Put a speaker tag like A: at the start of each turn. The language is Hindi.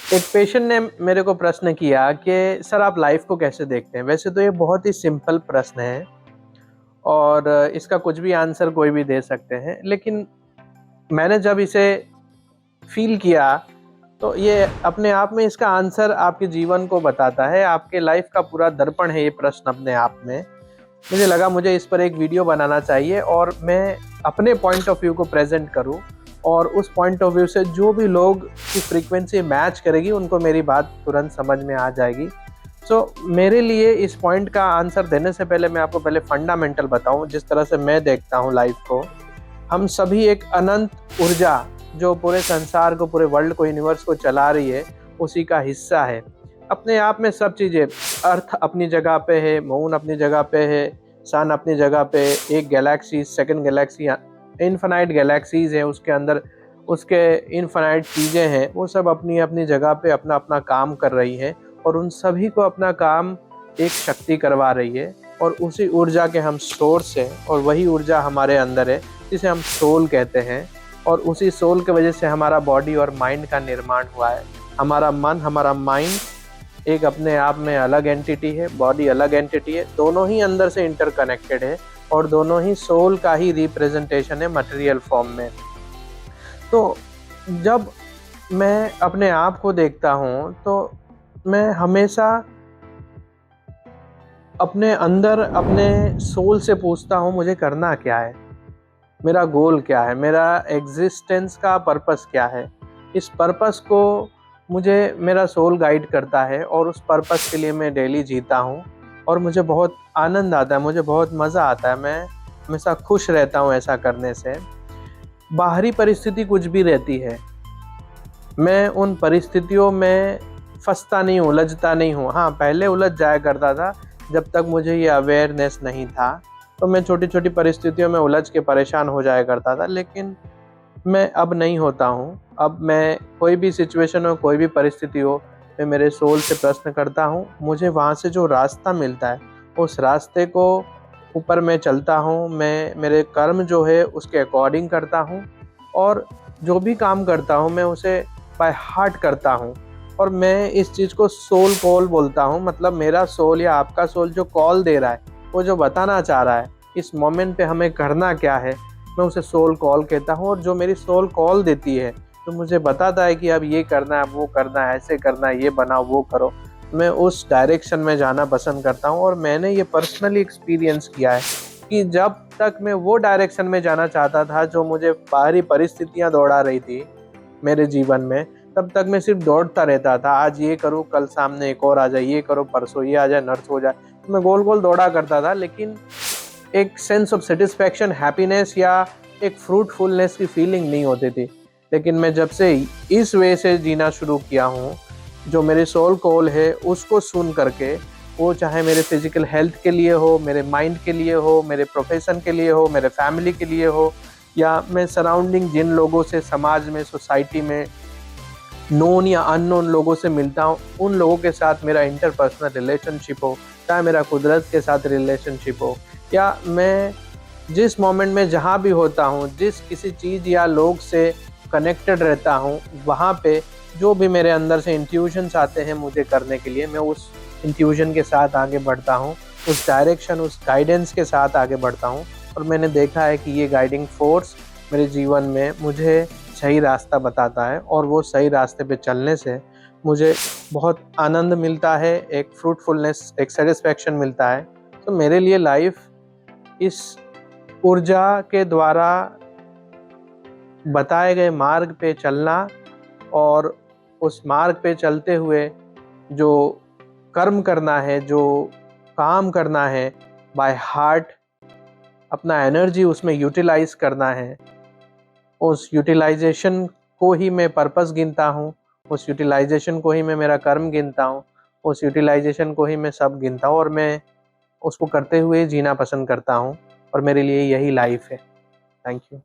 A: एक पेशेंट ने मेरे को प्रश्न किया कि सर आप लाइफ को कैसे देखते हैं। वैसे तो ये बहुत ही सिंपल प्रश्न है और इसका कुछ भी आंसर कोई भी दे सकते हैं, लेकिन मैंने जब इसे फील किया तो ये अपने आप में इसका आंसर आपके जीवन को बताता है। आपके लाइफ का पूरा दर्पण है ये प्रश्न अपने आप में। मुझे लगा मुझे इस पर एक वीडियो बनाना चाहिए और मैं अपने पॉइंट ऑफ व्यू को प्रेजेंट करूं, और उस पॉइंट ऑफ व्यू से जो भी लोग की फ्रीक्वेंसी मैच करेगी उनको मेरी बात तुरंत समझ में आ जाएगी। मेरे लिए इस पॉइंट का आंसर देने से पहले मैं आपको पहले फंडामेंटल बताऊं, जिस तरह से मैं देखता हूं लाइफ को। हम सभी एक अनंत ऊर्जा जो पूरे संसार को, पूरे वर्ल्ड को, यूनिवर्स को चला रही है, उसी का हिस्सा है। अपने आप में सब चीज़ें, अर्थ अपनी जगह पे है, मून अपनी जगह पे है, सन अपनी जगह पे, एक Galaxy, second Galaxy, infinite galaxies है, उसके अंदर उसके इनफाइनाइट चीज़ें हैं, वो सब अपनी अपनी जगह पे अपना अपना काम कर रही हैं, और उन सभी को अपना काम एक शक्ति करवा रही है। और उसी ऊर्जा के हम सोर्स हैं, और वही ऊर्जा हमारे अंदर है जिसे हम सोल कहते हैं। और उसी सोल की वजह से हमारा बॉडी और माइंड का निर्माण हुआ है। हमारा मन, हमारा माइंड एक अपने आप में अलग एंटिटी है, बॉडी अलग एंटिटी है, दोनों ही अंदर से इंटरकनेक्टेड है और दोनों ही सोल का ही रिप्रेजेंटेशन है मटेरियल फॉर्म में। तो जब मैं अपने आप को देखता हूँ तो मैं हमेशा अपने अंदर, अपने सोल से पूछता हूँ मुझे करना क्या है, मेरा गोल क्या है, मेरा एग्जिस्टेंस का पर्पस क्या है। इस पर्पस को मुझे मेरा सोल गाइड करता है और उस पर्पस के लिए मैं डेली जीता हूँ, और मुझे बहुत आनंद आता है, मुझे बहुत मज़ा आता है। मैं हमेशा खुश रहता हूँ ऐसा करने से। बाहरी परिस्थिति कुछ भी रहती है, मैं उन परिस्थितियों में फंसता नहीं हूँ, उलझता नहीं हूँ। हाँ, पहले उलझ जाया करता था जब तक मुझे ये अवेयरनेस नहीं था, तो मैं छोटी छोटी परिस्थितियों में उलझ के परेशान हो जाया करता था, लेकिन मैं अब नहीं होता हूँ। अब मैं कोई भी सिचुएशन हो, कोई भी परिस्थिति हो, मैं मेरे सोल से प्रश्न करता हूँ, मुझे वहाँ से जो रास्ता मिलता है उस रास्ते को ऊपर मैं चलता हूँ। मैं मेरे कर्म जो है उसके अकॉर्डिंग करता हूँ, और जो भी काम करता हूँ मैं उसे बाय हार्ट करता हूँ। और मैं इस चीज़ को सोल कॉल बोलता हूँ। मतलब मेरा सोल या आपका सोल जो कॉल दे रहा है, वो जो बताना चाह रहा है इस मोमेंट पे हमें करना क्या है, मैं उसे सोल कॉल कहता हूँ। और जो मेरी सोल कॉल देती है, तो मुझे बताता है कि अब ये करना है, वो करना है, ऐसे करना है, ये बनाओ, वो करो, मैं उस डायरेक्शन में जाना पसंद करता हूँ। और मैंने ये पर्सनली एक्सपीरियंस किया है कि जब तक मैं वो डायरेक्शन में जाना चाहता था जो मुझे बाहरी परिस्थितियाँ दौड़ा रही थी मेरे जीवन में, तब तक मैं सिर्फ दौड़ता रहता था। आज ये करूँ, कल सामने एक और आ जाए, ये करो, परसों ये आ जाए, नर्स हो जाए, तो मैं गोल गोल दौड़ा करता था। लेकिन एक सेंस ऑफ सेटिस्फैक्शन, हैप्पीनेस या एक फ्रूटफुलनेस की फीलिंग नहीं होती थी। लेकिन मैं जब से इस वे से जीना शुरू किया हूँ, जो मेरे सोल कॉल है उसको सुन करके, वो चाहे मेरे फिजिकल हेल्थ के लिए हो, मेरे माइंड के लिए हो, मेरे प्रोफेशन के लिए हो, मेरे फैमिली के लिए हो, या मैं सराउंडिंग जिन लोगों से समाज में, सोसाइटी में नोन या अननोन लोगों से मिलता हूँ, उन लोगों के साथ मेरा इंटरपर्सनल रिलेशनशिप हो, चाहे मेरा कुदरत के साथ रिलेशनशिप हो, या मैं जिस मोमेंट में जहाँ भी होता हूँ, जिस किसी चीज़ या लोग से कनेक्टेड रहता हूँ, वहाँ पे जो भी मेरे अंदर से इंट्यूशंस आते हैं मुझे करने के लिए, मैं उस इंट्यूशन के साथ आगे बढ़ता हूँ, उस डायरेक्शन, उस गाइडेंस के साथ आगे बढ़ता हूँ। और मैंने देखा है कि ये गाइडिंग फोर्स मेरे जीवन में मुझे सही रास्ता बताता है, और वो सही रास्ते पे चलने से मुझे बहुत आनंद मिलता है, एक फ्रूटफुलनेस, एक सेटिस्फैक्शन मिलता है। तो मेरे लिए लाइफ इस ऊर्जा के द्वारा बताए गए मार्ग पे चलना, और उस मार्ग पे चलते हुए जो कर्म करना है, जो काम करना है, बाय हार्ट अपना एनर्जी उसमें यूटिलाइज करना है, उस यूटिलाइजेशन को ही मैं पर्पस गिनता हूँ, उस यूटिलाइजेशन को ही मैं मेरा कर्म गिनता हूँ, उस यूटिलाइजेशन को ही मैं सब गिनता हूँ, और मैं उसको करते हुए जीना पसंद करता हूँ। और मेरे लिए यही लाइफ है। Thank you.